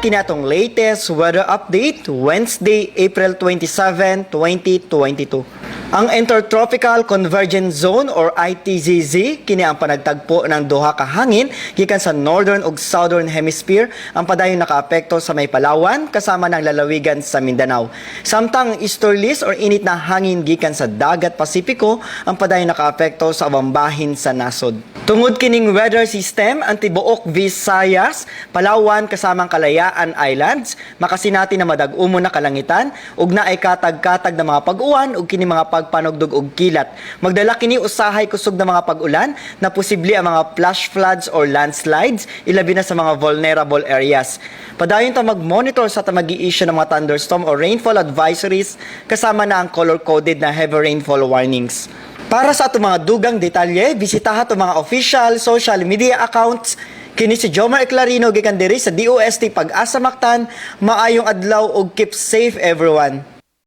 Kinatong latest weather update Wednesday, April 27, 2022. Ang Intertropical Convergence Zone or ITZZ kini ang panagtagpo ng duha ka hangin gikan sa northern ug southern hemisphere ang padayon nakaapekto sa may Palawan kasama ng lalawigan sa Mindanao. Samtang easterlies or init na hangin gikan sa dagat Pasipiko ang padayon nakaapekto sa ubang bahin sa nasod. Tungod kining weather system, ang tibuok Visayas, Palawan kasamang Kalayaan Islands, makasinati na madag-umo na kalangitan ug naay katag-katag na mga pag-uwan ug kini mga pagpanugdog og kilat. Magdala kini usahay kusog na mga pag-ulan na posible ang mga flash floods or landslides, ilabi na sa mga vulnerable areas. Padayon ta mag-monitor sa ta mag-i-issue ng mga thunderstorm or rainfall advisories kasama na ang color-coded na heavy rainfall warnings. Para sa atong mga dugang detalye, bisitaha atong mga official social media accounts. Kini si Jomar Eclarino gikan diri sa DOST Pag-asa Mactan. Maayong adlaw ug keep safe everyone.